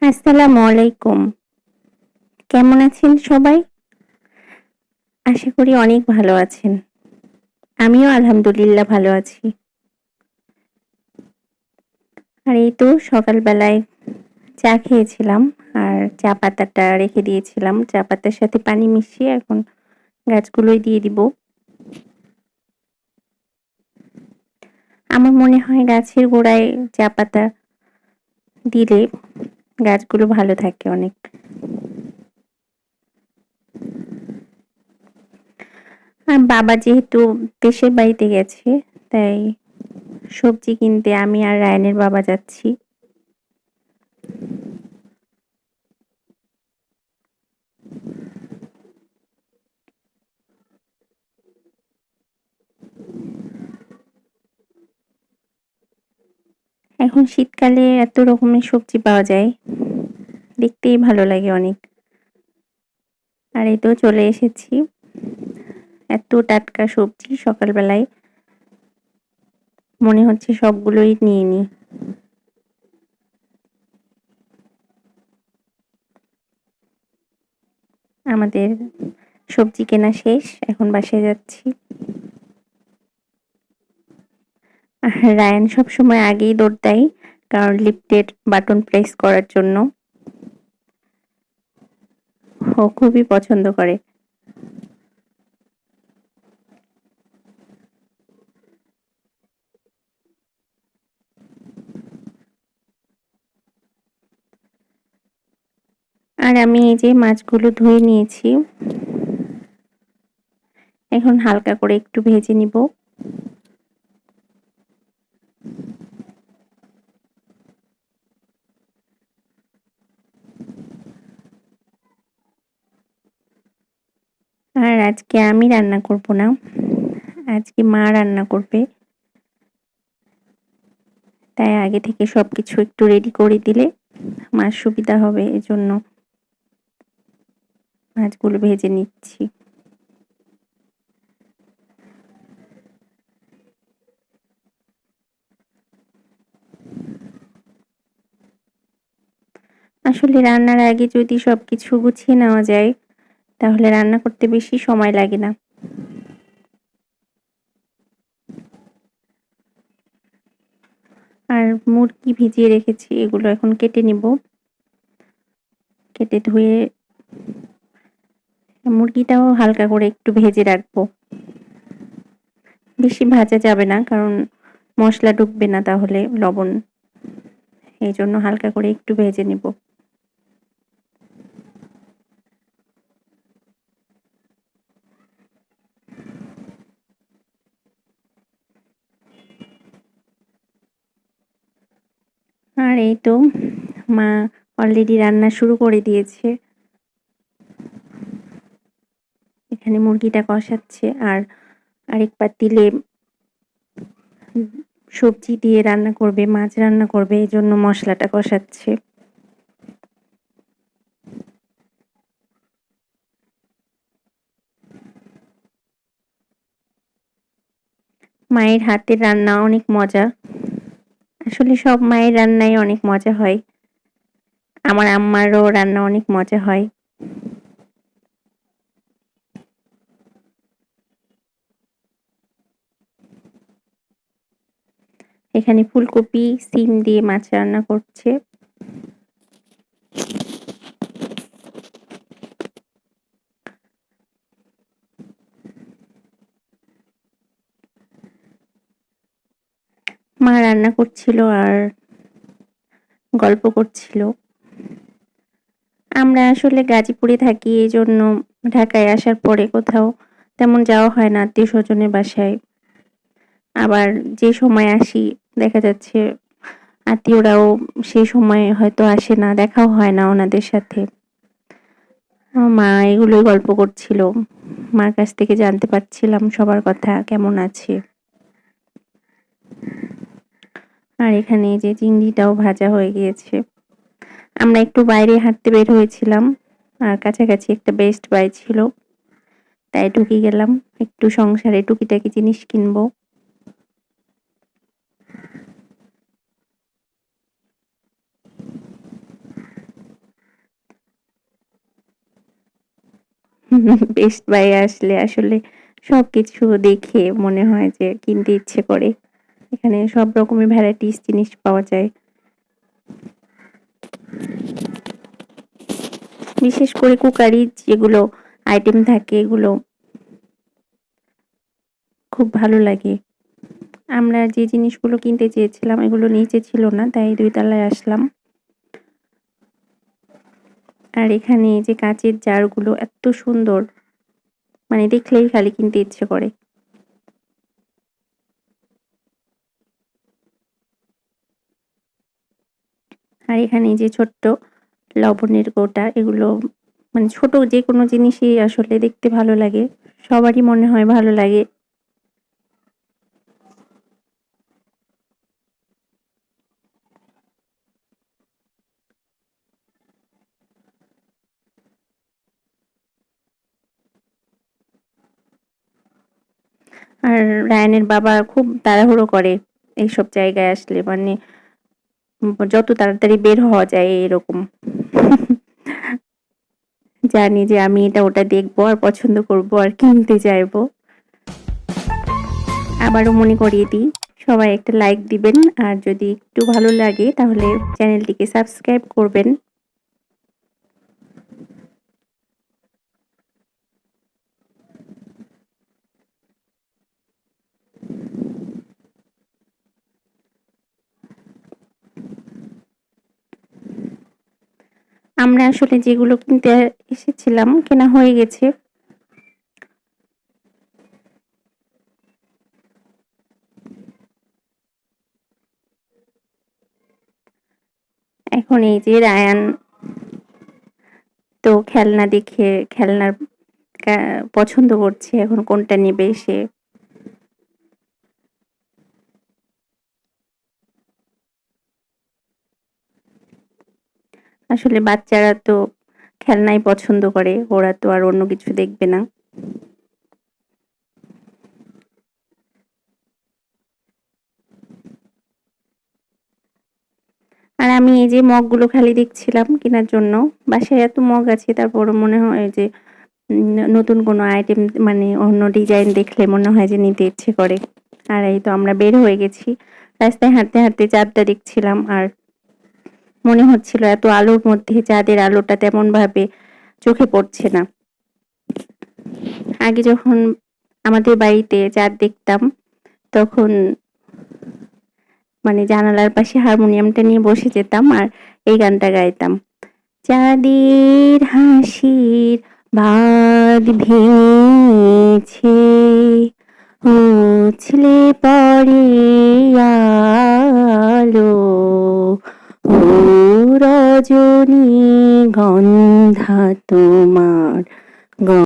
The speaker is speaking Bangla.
আসসালামু আলাইকুম। কেমন আছেন সবাই? আশা করি অনেক ভালো আছেন। আমিও আলহামদুলিল্লাহ ভালো আছি। আর এই তো সকালবেলায় চা খেয়েছিলাম আর চা পাতাটা রেখে দিয়েছিলাম। চা পাতার সাথে পানি মিশিয়ে এখন গাছগুলোয় দিয়ে দিব। আমার মনে হয় গাছের গোড়ায় চা পাতা দিলে গাছগুলো ভালো থাকে অনেক। আর বাবা যেহেতু দেশের বাড়িতে গেছে, তাই সবজি কিনতে আমি আর রায়ানের বাবা যাচ্ছি। এখন শীতকালে এত রকমের সবজি পাওয়া যায়, দেখতেই ভালো লাগে অনেক। আর এই তো চলে এসেছি। এত টাটকা সবজি সকালবেলায়, মনে হচ্ছে সবগুলোই নিয়ে নিই। আমাদের সবজি কেনা শেষ, এখন বাসায় যাচ্ছি। আর রায়ান সবসময় আগেই দৌড় দেয়, কারণ লিফটের বাটন প্রেস করার জন্য। ও খুবই পছন্দ করে। আর আমি এই যে মাছগুলো ধুয়ে নিয়েছি, এখন হালকা করে একটু ভেজে নিব। আর আজকে আমি রান্না করব না, আজকে মা রান্না করবে। তাই আগে থেকে সবকিছু একটু রেডি করে দিলে মার সুবিধা হবে, এজন্য মাছগুলো ভেজে নিচ্ছি। আসলে রান্নার আগে যদি সবকিছু গুছিয়ে নেওয়া যায়, তাহলে রান্না করতে বেশি সময় লাগে না। আর মুরগি ভিজিয়ে রেখেছি, এগুলো এখন কেটে নিব। কেটে ধুয়ে মুরগিটাও হালকা করে একটু ভেজে রাখবো। বেশি ভাজা যাবে না, কারণ মশলা ঢুকবে না তাহলে লবণ, এই জন্য হালকা করে একটু ভেজে নিব। আর এই তো মা অলরেডি রান্না শুরু করে দিয়েছে। এখানে মুরগিটা কষাচ্ছে আর আরেক পাতিলে সবজি দিয়ে রান্না করবে, মাছ রান্না করবে, এজন্য মশলাটা কষাচ্ছে। মায়ের হাতের রান্না অনেক মজা। আসলে সব মায়ের রান্নাই অনেক মজা হয়। আমার আম্মারও রান্না অনেক মজা হয়। এখানে ফুলকপি, সিম দিয়ে মাছ রান্না করছে। মা রান্না করছিল আর গল্প করছিল। আমরা আসলে গাজীপুরে থাকি, এজন্য ঢাকায় আসার পরে কোথাও তেমন যাওয়া হয় না আত্মীয়স্বজনের বাসায়। আবার যে সময় আসি, দেখা যাচ্ছে আত্মীয়রাও সেই সময় হয়তো আসে না, দেখাও হয় না ওনাদের সাথে। মা এগুলোই গল্প করছিল। মার কাছ থেকে জানতে পারছিলাম সবার কথা, কেমন আছে। আর এখানে যে চিংড়িটাও ভাজা হয়ে গিয়েছে। আমরা একটু বাইরে হাঁটতে বের হয়েছিলাম, আর কাছাকাছি একটা বেস্ট বাই ছিল, তাই ঢুকে গেলাম। একটু সংসারে টুকিটাকি জিনিস কিনবো। বেস্ট বাই আসলে আসলে সবকিছু দেখে মনে হয় যে কিনতে ইচ্ছে করে। এখানে সব রকমের ভ্যারাইটিস জিনিস পাওয়া যায়। বিশেষ করে কুকারি যেগুলো আইটেম থাকে এগুলো খুব ভালো লাগে। আমরা যে জিনিসগুলো কিনতে চেয়েছিলাম এগুলো নিচে ছিল না, তাই ২ তলায় আসলাম। আর এখানে এই যে কাঁচের জারগুলো এত সুন্দর, মানে দেখলেই খালি কিনতে ইচ্ছে করে। আর এখানে এই যে ছোট্ট লবণের কৌটা, এগুলো মানে ছোট যেকোনো জিনিসই আসলে দেখতে ভালো লাগে। সবারই মনে হয় ভালো লাগে। আর রায়ানের বাবা খুব তাড়াহুড়ো করে এইসব জায়গায় আসলে, মানে যত তাড়াতাড়ি বের হওয়া যায় এরকম। জানি যে আমি এটা ওটা দেখবো আর পছন্দ করব আর কিনতে চাইবো। আবারও মনে করিয়ে দিই, সবাই একটা লাইক দিবেন আর যদি একটু ভালো লাগে তাহলে চ্যানেলটিকে সাবস্ক্রাইব করবেন। আমরা আসলে যেগুলো কিনতে এসেছিলাম কেনা হয়ে গেছে। এখন এই যে রায়ান তো খেলনা দেখে খেলনার পছন্দ করছে এখন কোনটা নেবে সে। আসলে বাচ্চারা তো খেলনাই পছন্দ করে, ওরা তো আর অন্য কিছু দেখবে না। আর আমি এই যে মগগুলো খালি দেখছিলাম কেনার জন্য। বাসায় এত মগ আছে তারপরও মনে হয় যে নতুন কোনো আইটেম মানে অন্য ডিজাইন দেখলে মনে হয় যে নিতে ইচ্ছে করে। আর এই তো আমরা বের হয়ে গেছি। রাস্তায় হাঁটতে, হাঁটতে চাঁদটা দেখছিলাম আর মনে হচ্ছিল এত আলোর মধ্যে চাঁদের আলোটা তেমনভাবে চোখে পড়ছে না। আগে যখন আমাদের বাড়িতে চাঁদ দেখতাম তখন মানে জানালার পাশে হারমোনিয়ামটা নিয়ে বসে যেতাম আর এই গানটা গাইতাম। চাঁদের হাসির বাঁধ ভেঙেছে, উছলে পড়ে আলো, ও রজনী গন্ধা তোমার